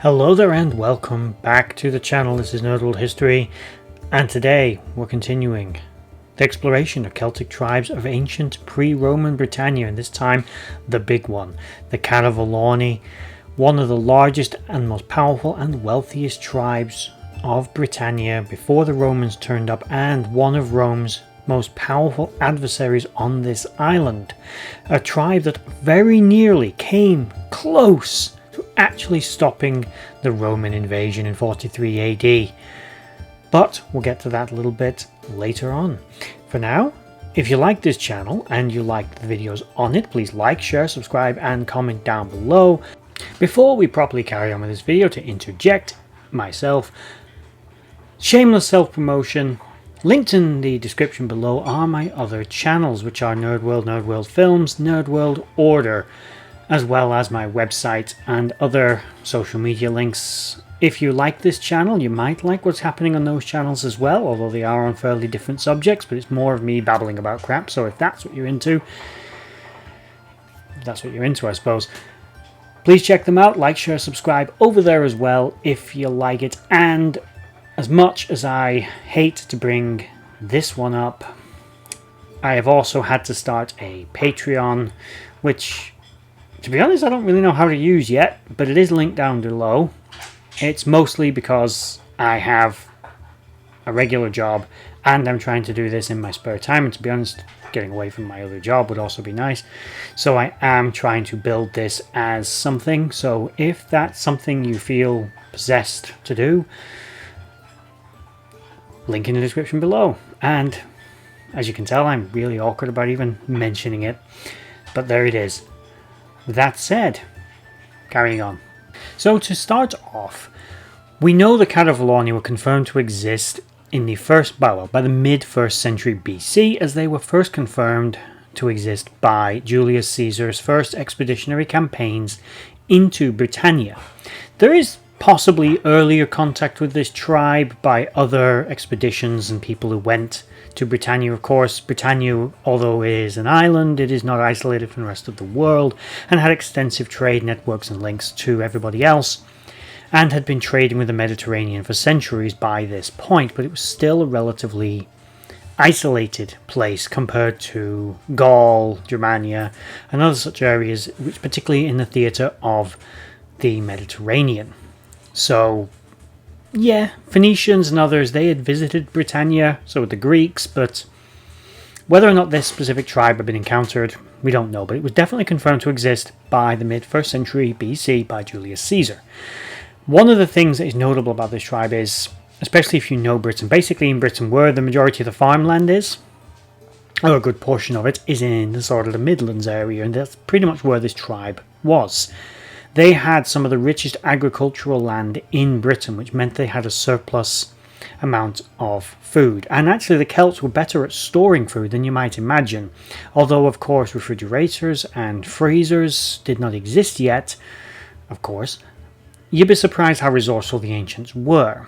Hello there and welcome back to the channel. This is Nerd.World History, and today we're continuing the exploration of Celtic tribes of ancient pre-Roman Britannia, and this time the big one, the Catuvellauni, one of the largest and most powerful and wealthiest tribes of Britannia before the Romans turned up, and one of Rome's most powerful adversaries on this island. A tribe that very nearly came close to actually stopping the Roman invasion in 43 AD. But we'll get to that a little bit later on. For now, if you like this channel and you like the videos on it, please like, share, subscribe and comment down below. Before we properly carry on with this video, to interject myself, shameless self-promotion, linked in the description below are my other channels, which are Nerd.World, Nerd.World Films, Nerd.World Order, as well as my website and other social media links. If you like this channel, you might like what's happening on those channels as well, although they are on fairly different subjects, but it's more of me babbling about crap, so if that's what you're into, I suppose. Please check them out, like, share, subscribe over there as well if you like it. And as much as I hate to bring this one up, I have also had to start a Patreon, which, to be honest, I don't really know how to use yet, but it is linked down below. It's mostly because I have a regular job and I'm trying to do this in my spare time, and to be honest, getting away from my other job would also be nice. So I am trying to build this as something, so if that's something you feel possessed to do, link in the description below. And as you can tell, I'm really awkward about even mentioning it, but there it is. With that said, carrying on. So to start off, we know the Catuvellauni were confirmed to exist in the by the mid-1st century BC, as they were first confirmed to exist by Julius Caesar's first expeditionary campaigns into Britannia. There is possibly earlier contact with this tribe by other expeditions and people who went to Britannia. Of course, Britannia, although it is an island, it is not isolated from the rest of the world, and had extensive trade networks and links to everybody else, and had been trading with the Mediterranean for centuries by this point, but it was still a relatively isolated place compared to Gaul, Germania, and other such areas, which particularly in the theatre of the Mediterranean. So yeah, Phoenicians and others, they had visited Britannia, so had the Greeks, but whether or not this specific tribe had been encountered, we don't know, but it was definitely confirmed to exist by the mid-1st century BC by Julius Caesar. One of the things that is notable about this tribe is, especially if you know Britain, basically in Britain where the majority of the farmland is, or a good portion of it, is in the sort of the Midlands area, and that's pretty much where this tribe was. They had some of the richest agricultural land in Britain, which meant they had a surplus amount of food. And actually the Celts were better at storing food than you might imagine. Although, of course, refrigerators and freezers did not exist yet, of course, you'd be surprised how resourceful the ancients were.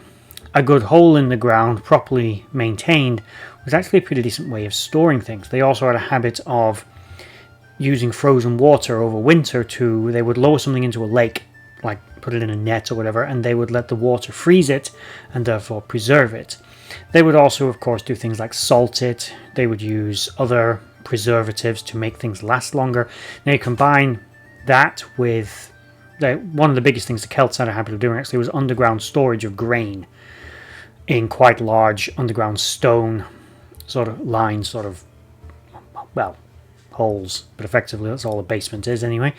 A good hole in the ground, properly maintained, was actually a pretty decent way of storing things. They also had a habit of using frozen water over winter they would lower something into a lake, like put it in a net or whatever, and they would let the water freeze it and therefore preserve it. They would also, of course, do things like salt it. They would use other preservatives to make things last longer. Now you combine that with one of the biggest things the Celts had a habit of doing actually was underground storage of grain in quite large underground stone sort of lines, holes, but effectively that's all a basement is anyway.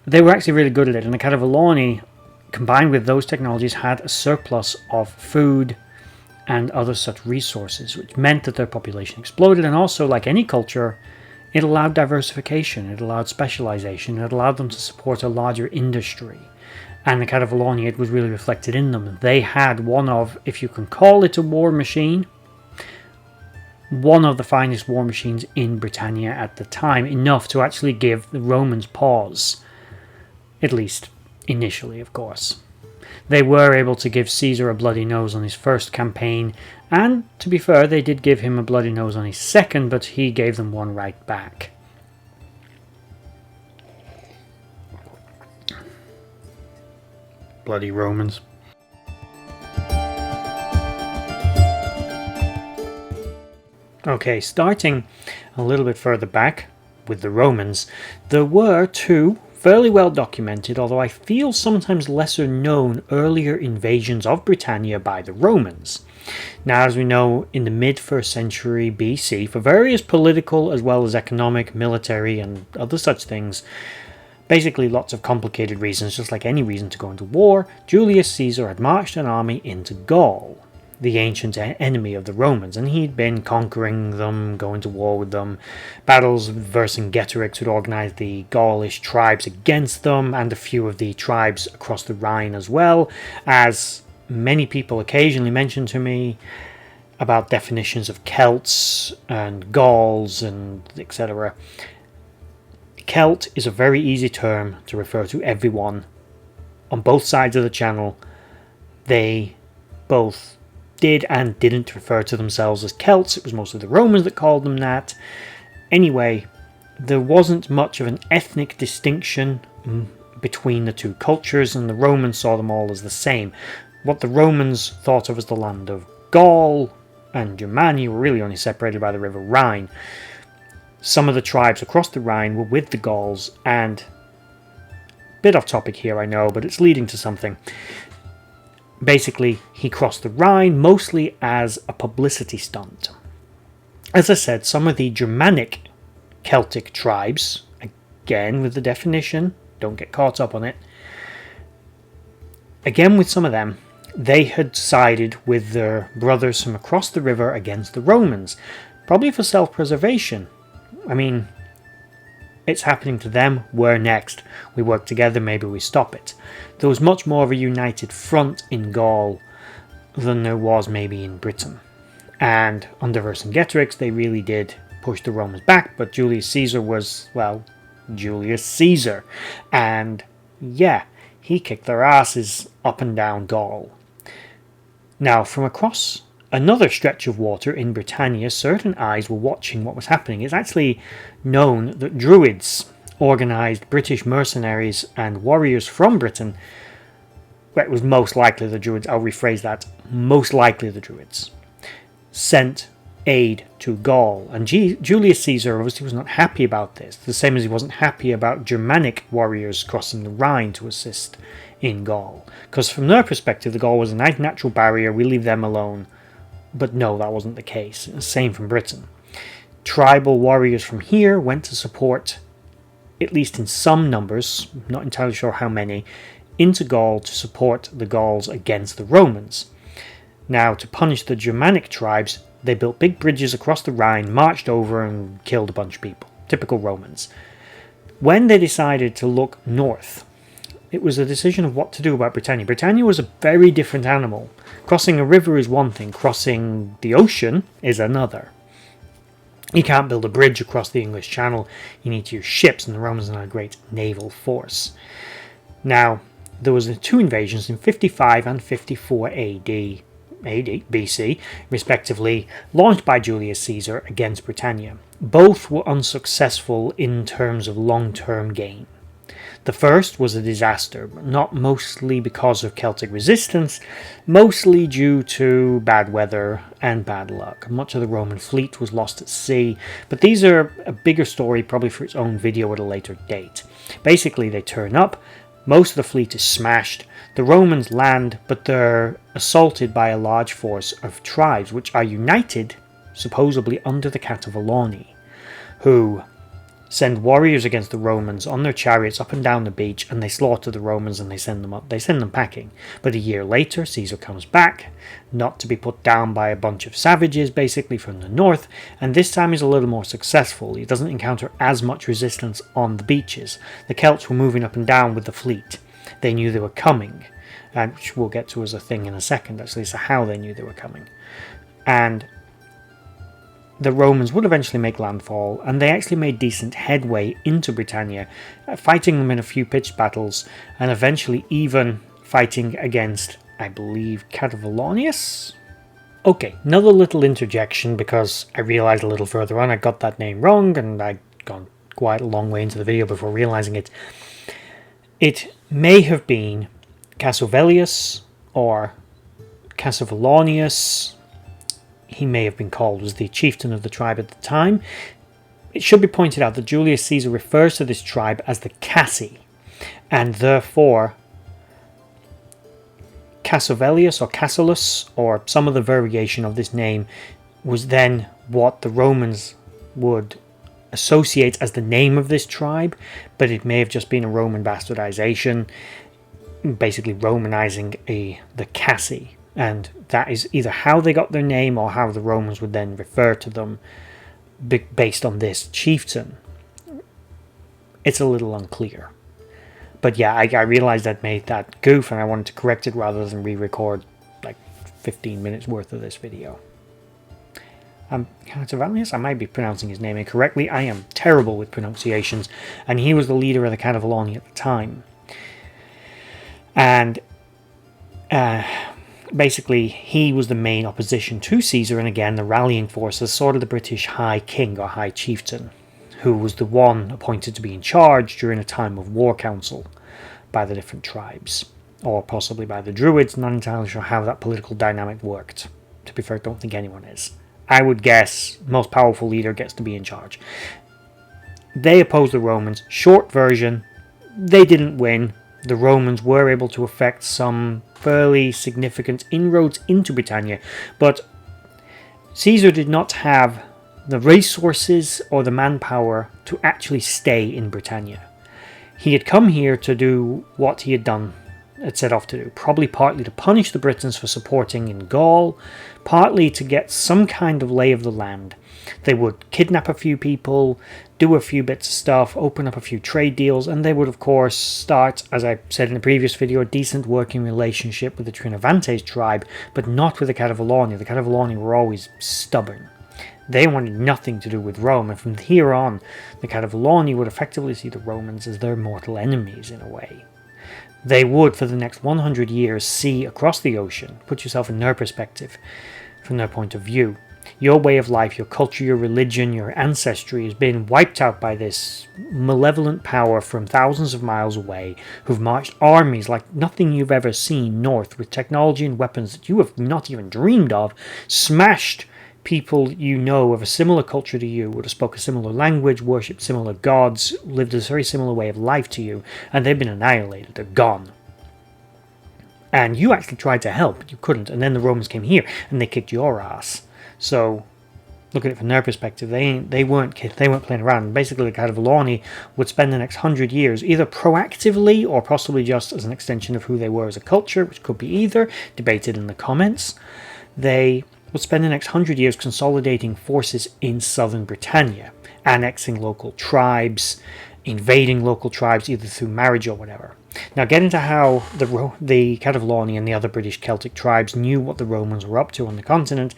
They were actually really good at it, and the Catuvellauni, combined with those technologies, had a surplus of food and other such resources, which meant that their population exploded. And also, like any culture, it allowed diversification, it allowed specialization, it allowed them to support a larger industry. And the Catuvellauni, it was really reflected in them. They had one of, if you can call it a war machine, one of the finest war machines in Britannia at the time, enough to actually give the Romans pause, at least initially, of course. They were able to give Caesar a bloody nose on his first campaign, and to be fair, they did give him a bloody nose on his second, but he gave them one right back. Bloody Romans. Okay, starting a little bit further back with the Romans, there were two fairly well documented, although I feel sometimes lesser known, earlier invasions of Britannia by the Romans. Now, as we know, in the mid-1st century BC, for various political as well as economic, military and other such things, basically lots of complicated reasons, just like any reason to go into war, Julius Caesar had marched an army into Gaul, the ancient enemy of the Romans, and he'd been conquering them, going to war with them. Battles with Vercingetorix would organise the Gaulish tribes against them, and a few of the tribes across the Rhine as well, as many people occasionally mention to me about definitions of Celts and Gauls and etc. Celt is a very easy term to refer to everyone on both sides of the channel. They both did and didn't refer to themselves as Celts. It was mostly the Romans that called them that. Anyway, there wasn't much of an ethnic distinction between the two cultures, and the Romans saw them all as the same. What the Romans thought of as the land of Gaul and Germania were really only separated by the river Rhine. Some of the tribes across the Rhine were with the Gauls, and bit off topic here, I know, but it's leading to something. Basically, he crossed the Rhine mostly as a publicity stunt. As I said, some of the Germanic Celtic tribes, again with the definition, don't get caught up on it, again with some of them, they had sided with their brothers from across the river against the Romans, probably for self-preservation. I mean, it's happening to them, we're next. We work together, maybe we stop it. There was much more of a united front in Gaul than there was maybe in Britain. And under Vercingetorix, they really did push the Romans back, but Julius Caesar was, well, Julius Caesar. And yeah, he kicked their asses up and down Gaul. Now, from across another stretch of water in Britannia, certain eyes were watching what was happening. It's actually known that Druids organised British mercenaries and warriors from Britain. Well, it was most likely the Druids, I'll rephrase that, most likely the Druids sent aid to Gaul. And Julius Caesar obviously was not happy about this, the same as he wasn't happy about Germanic warriors crossing the Rhine to assist in Gaul. Because from their perspective, the Gaul was a nice natural barrier, we leave them alone. But no, that wasn't the case. Same from Britain. Tribal warriors from here went to support, at least in some numbers, not entirely sure how many, into Gaul to support the Gauls against the Romans. Now, to punish the Germanic tribes, they built big bridges across the Rhine, marched over and killed a bunch of people. Typical Romans. When they decided to look north, it was a decision of what to do about Britannia. Britannia was a very different animal. Crossing a river is one thing, crossing the ocean is another. You can't build a bridge across the English Channel, you need to use ships, and the Romans had a great naval force. Now, there was two invasions in 55 and 54 BC, respectively, launched by Julius Caesar against Britannia. Both were unsuccessful in terms of long-term gain. The first was a disaster, but not mostly because of Celtic resistance, mostly due to bad weather and bad luck. Much of the Roman fleet was lost at sea, but these are a bigger story, probably for its own video at a later date. Basically, they turn up, most of the fleet is smashed, the Romans land, but they're assaulted by a large force of tribes, which are united, supposedly under the Catuvellauni, who send warriors against the Romans on their chariots up and down the beach, and they slaughter the Romans and they send them packing. But a year later, Caesar comes back, not to be put down by a bunch of savages, basically from the north, and this time he's a little more successful. He doesn't encounter as much resistance on the beaches. The Celts were moving up and down with the fleet. They knew they were coming, which we'll get to as a thing in a second, actually, so how they knew they were coming. And the Romans would eventually make landfall, and they actually made decent headway into Britannia, fighting them in a few pitched battles, and eventually even fighting against, I believe, Catuvellaunius? Okay, another little interjection, because I realised a little further on I got that name wrong, and I'd gone quite a long way into the video before realising it. It may have been Catuvellauni, or Catuvellaunius, he may have been called, was the chieftain of the tribe at the time. It should be pointed out that Julius Caesar refers to this tribe as the Cassi, and therefore Cassovelius or Cassulus, or some other variation of this name, was then what the Romans would associate as the name of this tribe, but it may have just been a Roman bastardization, basically Romanizing the Cassi, and that is either how they got their name or how the Romans would then refer to them based on this chieftain. It's a little unclear. But yeah, I realized I'd made that goof and I wanted to correct it rather than re-record like 15 minutes worth of this video. Catuvellauni, I might be pronouncing his name incorrectly. I am terrible with pronunciations, and he was the leader of the Catuvellauni at the time. And basically, he was the main opposition to Caesar, and again, the rallying force as sort of the British High King or High Chieftain, who was the one appointed to be in charge during a time of war council by the different tribes, or possibly by the Druids. Not entirely sure how that political dynamic worked. To be fair, I don't think anyone is. I would guess most powerful leader gets to be in charge. They opposed the Romans. Short version, they didn't win. The Romans were able to effect some fairly significant inroads into Britannia, but Caesar did not have the resources or the manpower to actually stay in Britannia. He had come here to do what he had set off to do, probably partly to punish the Britons for supporting in Gaul, partly to get some kind of lay of the land. They would kidnap a few people, do a few bits of stuff, open up a few trade deals, and they would of course start, as I said in the previous video, a decent working relationship with the Trinovantes tribe, but not with the Catuvellauni. The Catuvellauni were always stubborn. They wanted nothing to do with Rome, and from here on, the Catuvellauni would effectively see the Romans as their mortal enemies in a way. They would, for the next 100 years, see across the ocean, put yourself in their perspective, from their point of view. Your way of life, your culture, your religion, your ancestry has been wiped out by this malevolent power from thousands of miles away, who've marched armies like nothing you've ever seen north with technology and weapons that you have not even dreamed of, smashed people you know of a similar culture to you, would have spoken a similar language, worshipped similar gods, lived a very similar way of life to you, and they've been annihilated. They're gone. And you actually tried to help, but you couldn't. And then the Romans came here and they kicked your ass. So, look at it from their perspective. They weren't playing around. Basically, the Catuvellauni would spend the next 100 years either proactively or possibly just as an extension of who they were as a culture, which could be either, debated in the comments. They would spend the next 100 years consolidating forces in southern Britannia, annexing local tribes, invading local tribes either through marriage or whatever. Now, get into how the Catuvellauni and the other British Celtic tribes knew what the Romans were up to on the continent.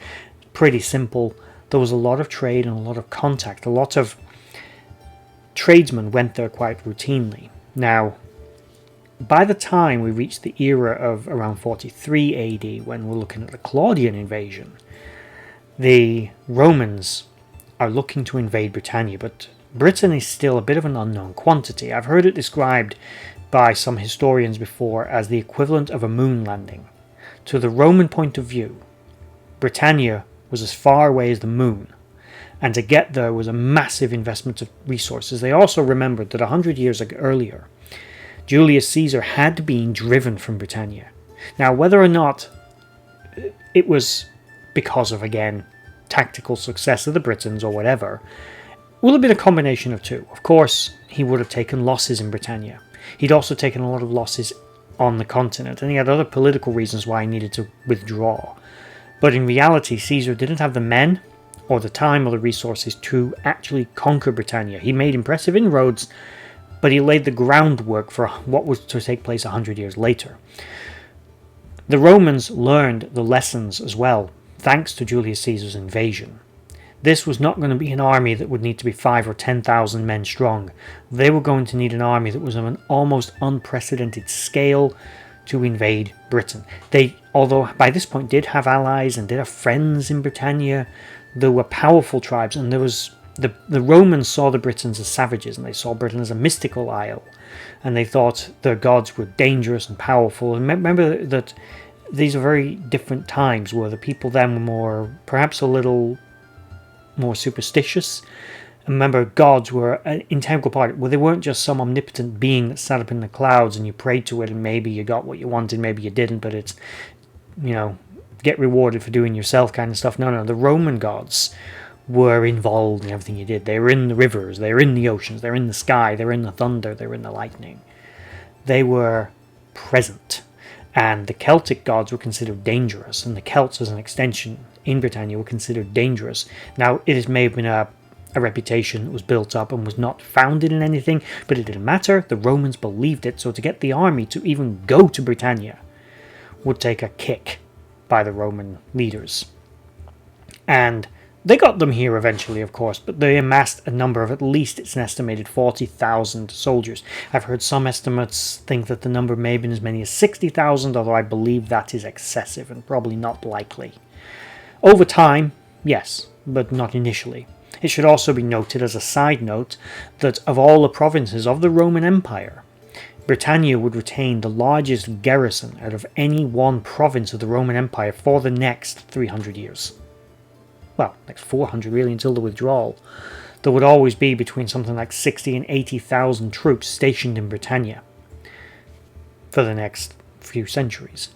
Pretty simple. There was a lot of trade and a lot of contact. A lot of tradesmen went there quite routinely. Now, by the time we reach the era of around 43 AD, when we're looking at the Claudian invasion, the Romans are looking to invade Britannia, but Britain is still a bit of an unknown quantity. I've heard it described by some historians before as the equivalent of a moon landing. To the Roman point of view, Britannia was as far away as the moon, and to get there was a massive investment of resources. They also remembered that 100 years earlier, Julius Caesar had been driven from Britannia. Now, whether or not it was because of, again, tactical success of the Britons or whatever, will have been a combination of two. Of course, he would have taken losses in Britannia. He'd also taken a lot of losses on the continent, and he had other political reasons why he needed to withdraw. But in reality, Caesar didn't have the men or the time or the resources to actually conquer Britannia. He made impressive inroads, but he laid the groundwork for what was to take place 100 years later. The Romans learned the lessons as well, thanks to Julius Caesar's invasion. This was not going to be an army that would need to be 5,000 or 10,000 men strong. They were going to need an army that was of an almost unprecedented scale to invade Britain. They, although by this point did have allies and did have friends in Britannia, there were powerful tribes, and there was The Romans saw the Britons as savages, and they saw Britain as a mystical isle, and they thought their gods were dangerous and powerful. And remember that these are very different times, where the people then were perhaps a little more superstitious. And remember, gods were an integral part. Well, they weren't just some omnipotent being that sat up in the clouds and you prayed to it and maybe you got what you wanted, maybe you didn't, but it's, get rewarded for doing yourself kind of stuff. No, the Roman gods were involved in everything you did. They were in the rivers, they were in the oceans, they were in the sky, they were in the thunder, they were in the lightning. They were present. And the Celtic gods were considered dangerous, and the Celts, as an extension in Britannia, were considered dangerous. Now, it may have been a reputation that was built up and was not founded in anything, but it didn't matter. The Romans believed it, so to get the army to even go to Britannia would take a kick by the Roman leaders. And they got them here eventually, of course, but they amassed a number of, at least it's an estimated 40,000 soldiers. I've heard some estimates think that the number may have been as many as 60,000, although I believe that is excessive and probably not likely. Over time, yes, but not initially. It should also be noted as a side note that of all the provinces of the Roman Empire, Britannia would retain the largest garrison out of any one province of the Roman Empire for the next 300 years. Well, next 400 really, until the withdrawal. There would always be between something like 60 and 80,000 troops stationed in Britannia for the next few centuries.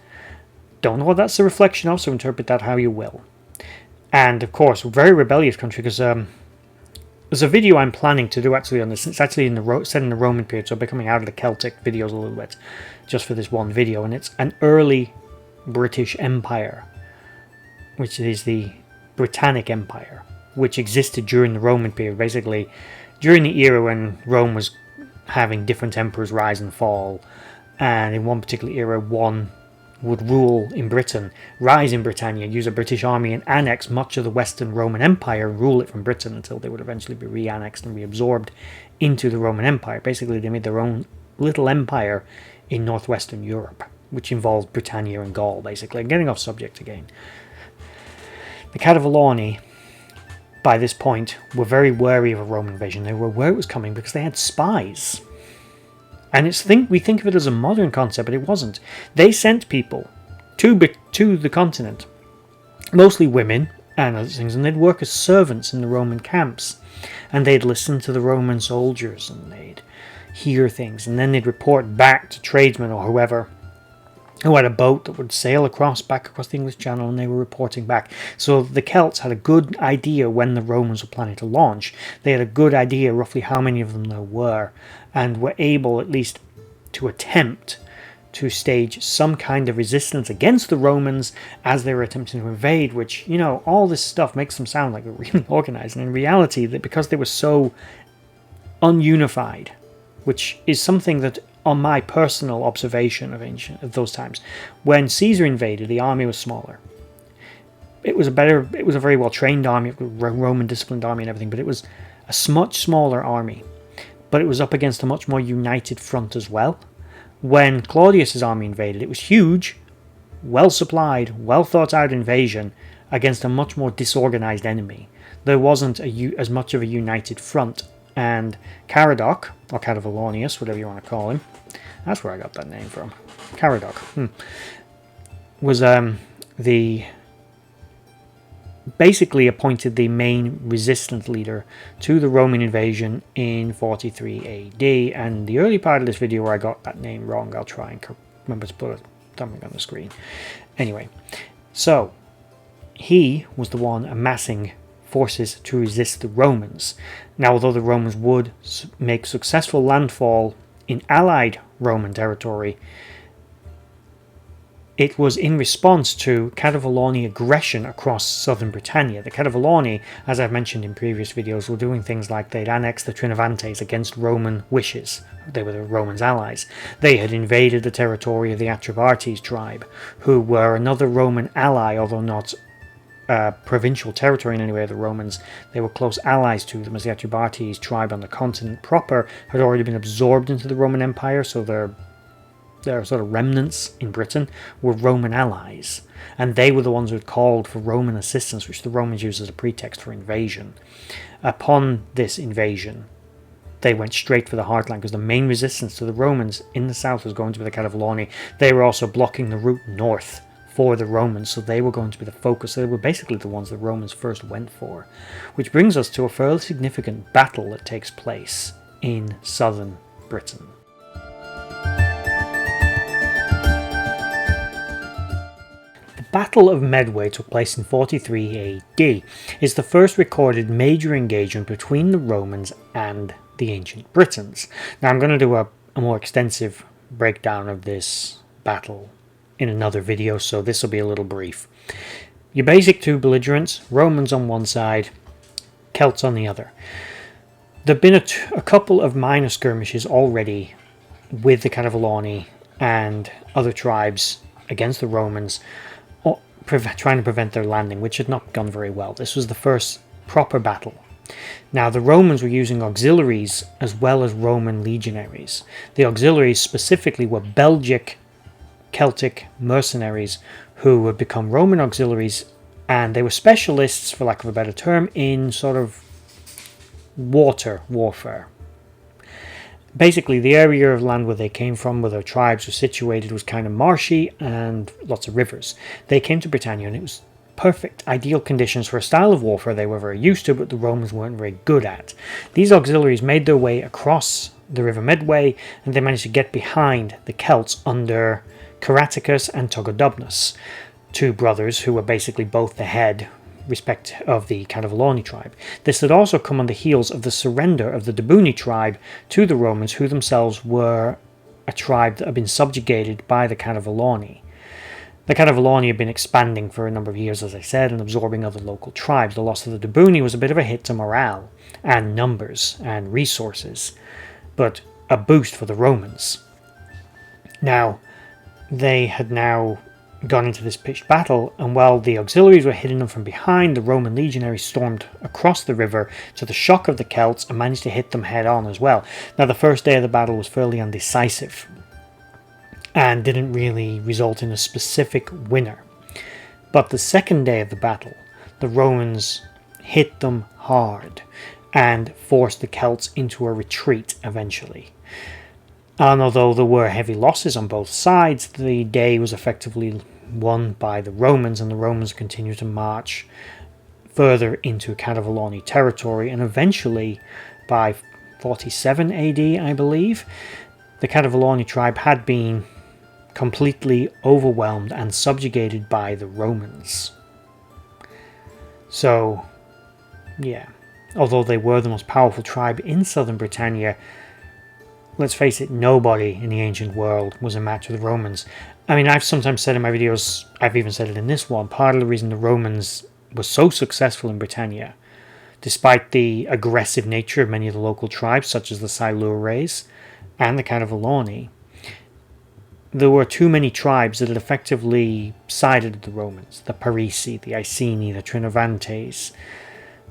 Don't know what that's a reflection of, so interpret that how you will. And of course, a very rebellious country, because there's a video I'm planning to do actually on this. It's actually set in the Roman period, so I'll be coming out of the Celtic videos a little bit just for this one video. And it's an early British Empire, which is the Britannic Empire, which existed during the Roman period, basically during the era when Rome was having different emperors rise and fall, and in one particular era one would rule in Britain, rise in Britannia, use a British army and annex much of the Western Roman Empire and rule it from Britain until they would eventually be re-annexed and reabsorbed into the Roman Empire. Basically, they made their own little empire in northwestern Europe, which involved Britannia and Gaul, basically. I'm getting off subject again. The Catuvellauni, by this point, were very wary of a Roman invasion. They were aware it was coming because they had spies. And we think of it as a modern concept, but it wasn't. They sent people to the continent, mostly women and other things, and they'd work as servants in the Roman camps. And they'd listen to the Roman soldiers, and they'd hear things, and then they'd report back to tradesmen or whoever who had a boat that would sail back across the English Channel, and they were reporting back. So the Celts had a good idea when the Romans were planning to launch. They had a good idea roughly how many of them there were, and were able at least to attempt to stage some kind of resistance against the Romans as they were attempting to invade, which, all this stuff makes them sound like they're really organized. And in reality, that because they were so ununified, which is something that, on my personal observation of those times, when Caesar invaded, the army was smaller. It was a very well trained army, Roman disciplined army and everything, but it was a much smaller army. But it was up against a much more united front as well. When Claudius's army invaded, it was huge, well supplied, well thought out invasion against a much more disorganized enemy. There wasn't as much of a united front. And Caradoc, or Catuvellaunius, whatever you want to call him, that's where I got that name from, Caradoc, was basically appointed the main resistance leader to the Roman invasion in 43 AD. And the early part of this video where I got that name wrong, I'll try and remember to put something on the screen. Anyway, so he was the one amassing forces to resist the Romans. Now, although the Romans would make successful landfall in allied Roman territory, it was in response to Catuvellauni aggression across southern Britannia. The Catuvellauni, as I've mentioned in previous videos, were doing things like they'd annexed the Trinovantes against Roman wishes. They were the Romans' allies. They had invaded the territory of the Atrebates tribe, who were another Roman ally, although not provincial territory in any way of the Romans. They were close allies to them, as the Atrebates tribe on the continent proper had already been absorbed into the Roman Empire, so their their sort of remnants in Britain, were Roman allies. And they were the ones who had called for Roman assistance, which the Romans used as a pretext for invasion. Upon this invasion, they went straight for the heartland, because the main resistance to the Romans in the south was going to be the Catuvellauni. They were also blocking the route north for the Romans, so they were going to be the focus. They were basically the ones the Romans first went for. Which brings us to a fairly significant battle that takes place in southern Britain. The Battle of Medway took place in 43 AD. It's the first recorded major engagement between the Romans and the ancient Britons. Now I'm going to do a more extensive breakdown of this battle in another video, so this will be a little brief. Your basic two belligerents, Romans on one side, Celts on the other. There have been a couple of minor skirmishes already with the Catuvellauni and other tribes against the Romans, trying to prevent their landing, which had not gone very well. This was the first proper battle. Now, the Romans were using auxiliaries as well as Roman legionaries. The auxiliaries specifically were Belgic, Celtic mercenaries who had become Roman auxiliaries, and they were specialists, for lack of a better term, in sort of water warfare. Basically, the area of land where they came from, where their tribes were situated, was kind of marshy and lots of rivers. They came to Britannia, and it was perfect, ideal conditions for a style of warfare they were very used to, but the Romans weren't very good at. These auxiliaries made their way across the River Medway, and they managed to get behind the Celts under Caraticus and Togodumnus, two brothers who were basically both the head respect of the Catuvellauni tribe. This had also come on the heels of the surrender of the Debuni tribe to the Romans, who themselves were a tribe that had been subjugated by the Catuvellauni. The Catuvellauni had been expanding for a number of years, as I said, and absorbing other local tribes. The loss of the Debuni was a bit of a hit to morale and numbers and resources, but a boost for the Romans. Now, they had now gone into this pitched battle, and while the auxiliaries were hitting them from behind, the Roman legionaries stormed across the river to the shock of the Celts and managed to hit them head on as well. Now, the first day of the battle was fairly undecisive and didn't really result in a specific winner. But the second day of the battle, the Romans hit them hard and forced the Celts into a retreat eventually. And although there were heavy losses on both sides, the day was effectively won by the Romans, and the Romans continued to march further into Catuvellauni territory, and eventually, by 47 AD, I believe, the Catuvellauni tribe had been completely overwhelmed and subjugated by the Romans. So, yeah, although they were the most powerful tribe in southern Britannia, let's face it, nobody in the ancient world was a match for the Romans. I mean, I've sometimes said in my videos, I've even said it in this one, part of the reason the Romans were so successful in Britannia, despite the aggressive nature of many of the local tribes, such as the Silures and the Catuvellauni, there were too many tribes that had effectively sided with the Romans. The Parisi, the Iceni, the Trinovantes,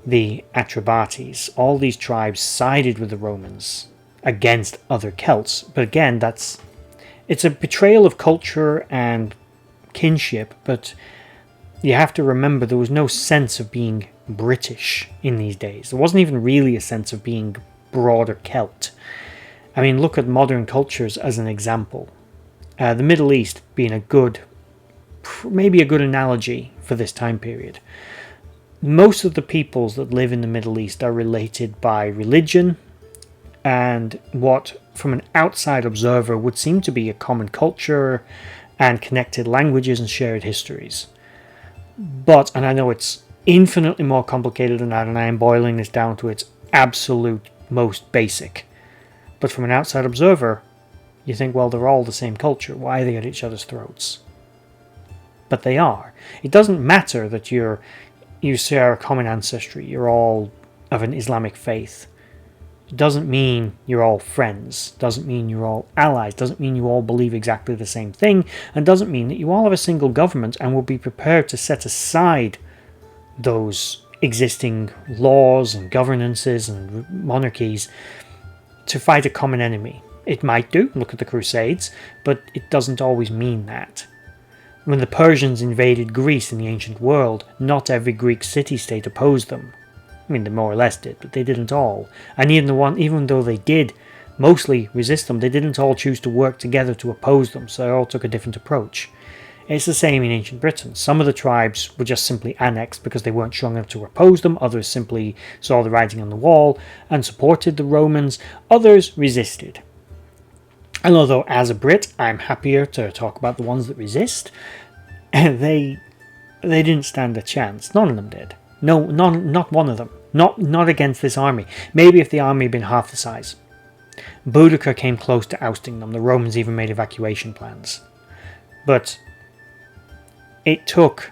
the Atrebates, all these tribes sided with the Romans against other Celts. But again, it's a betrayal of culture and kinship, but you have to remember there was no sense of being British in these days. There wasn't even really a sense of being broader Celt. I mean, look at modern cultures as an example. The Middle East being maybe a good analogy for this time period. Most of the peoples that live in the Middle East are related by religion, and what from an outside observer would seem to be a common culture and connected languages and shared histories. But, and I know it's infinitely more complicated than that, and I am boiling this down to its absolute most basic, but from an outside observer, you think, well, they're all the same culture, why are they at each other's throats? But they are. It doesn't matter that you share a common ancestry, you're all of an Islamic faith. It doesn't mean you're all friends, doesn't mean you're all allies, doesn't mean you all believe exactly the same thing, and doesn't mean that you all have a single government and will be prepared to set aside those existing laws and governances and monarchies to fight a common enemy. It might do, look at the Crusades, but it doesn't always mean that. When the Persians invaded Greece in the ancient world, not every Greek city-state opposed them. I mean, they more or less did, but they didn't all. And even though they did mostly resist them, they didn't all choose to work together to oppose them, so they all took a different approach. It's the same in ancient Britain. Some of the tribes were just simply annexed because they weren't strong enough to oppose them. Others simply saw the writing on the wall and supported the Romans. Others resisted. And although as a Brit I'm happier to talk about the ones that resist, they didn't stand a chance. None of them did. No, not one of them. Not against this army. Maybe if the army had been half the size. Boudicca came close to ousting them. The Romans even made evacuation plans. But it took,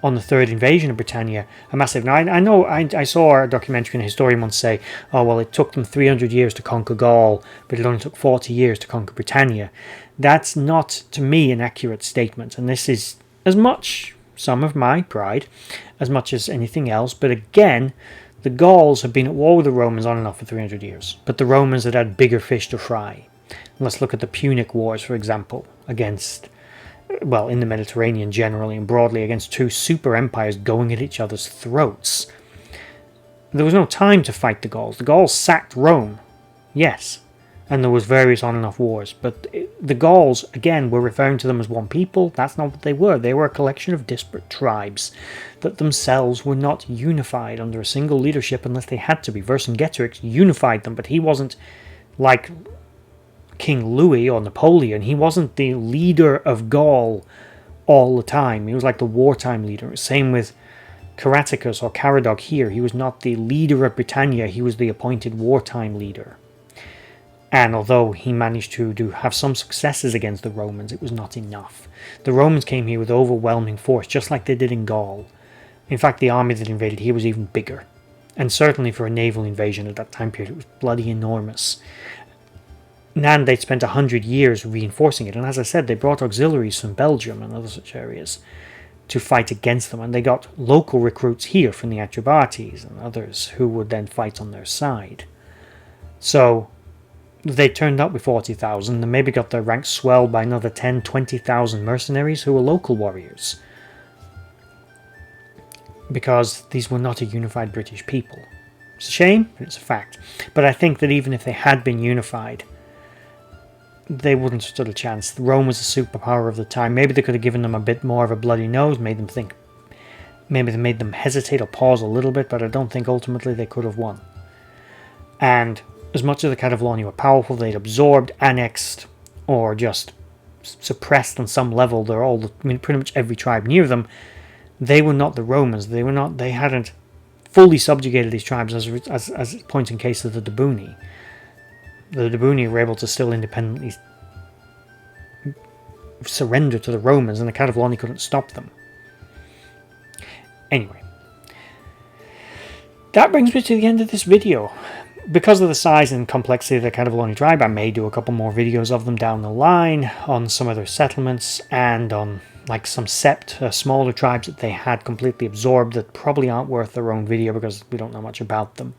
on the third invasion of Britannia, a massive... Now, I know I saw a documentary and a historian once say, oh, well, it took them 300 years to conquer Gaul, but it only took 40 years to conquer Britannia. That's not, to me, an accurate statement. And this is as much some of my pride as much as anything else. But again, the Gauls have been at war with the Romans on and off for 300 years. But the Romans had bigger fish to fry. Let's look at the Punic Wars, for example, against... well, in the Mediterranean generally and broadly, against two super empires going at each other's throats. There was no time to fight the Gauls. The Gauls sacked Rome, yes, and there was various on and off wars, but the Gauls, again, were referring to them as one people. That's not what they were. They were a collection of disparate tribes that themselves were not unified under a single leadership unless they had to be. Vercingetorix unified them, but he wasn't like King Louis or Napoleon. He wasn't the leader of Gaul all the time. He was like the wartime leader. Same with Caraticus or Caradoc here. He was not the leader of Britannia. He was the appointed wartime leader. And although he managed to have some successes against the Romans, it was not enough. The Romans came here with overwhelming force, just like they did in Gaul. In fact, the army that invaded here was even bigger. And certainly for a naval invasion at that time period, it was bloody enormous. And they'd spent 100 years reinforcing it. And as I said, they brought auxiliaries from Belgium and other such areas to fight against them. And they got local recruits here from the Atrebates and others who would then fight on their side. So they turned up with 40,000 and maybe got their ranks swelled by another 10, 20,000 mercenaries who were local warriors. Because these were not a unified British people. It's a shame, but it's a fact. But I think that even if they had been unified, they wouldn't have stood a chance. Rome was a superpower of the time. Maybe they could have given them a bit more of a bloody nose, made them think. Maybe they made them hesitate or pause a little bit, but I don't think ultimately they could have won. And as much as the Catuvellauni were powerful, they'd absorbed, annexed, or just suppressed on some level. Pretty much every tribe near them. They were not the Romans. They hadn't fully subjugated these tribes as point in case of the Debuni. The Debuni were able to still independently surrender to the Romans, and the Catuvellauni couldn't stop them. Anyway, that brings me to the end of this video. Because of the size and complexity of the Catuvellauni tribe, I may do a couple more videos of them down the line on some of their settlements and on like some sept, smaller tribes that they had completely absorbed that probably aren't worth their own video because we don't know much about them.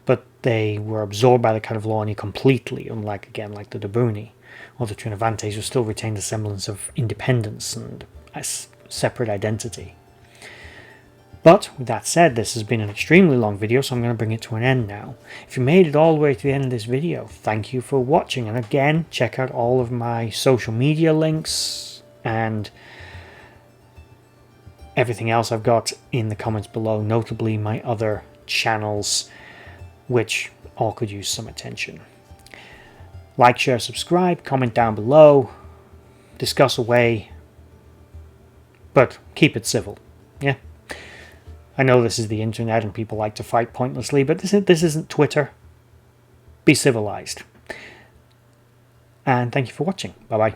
But they were absorbed by the Catuvellauni completely, unlike, again, like the Debuni or the Trinovantes, who still retained a semblance of independence and a separate identity. But, with that said, this has been an extremely long video, so I'm going to bring it to an end now. If you made it all the way to the end of this video, thank you for watching. And again, check out all of my social media links and everything else I've got in the comments below, notably my other channels, which all could use some attention. Like, share, subscribe, comment down below, discuss away, but keep it civil, yeah? I know this is the internet and people like to fight pointlessly, but this isn't Twitter. Be civilized. And thank you for watching. Bye-bye.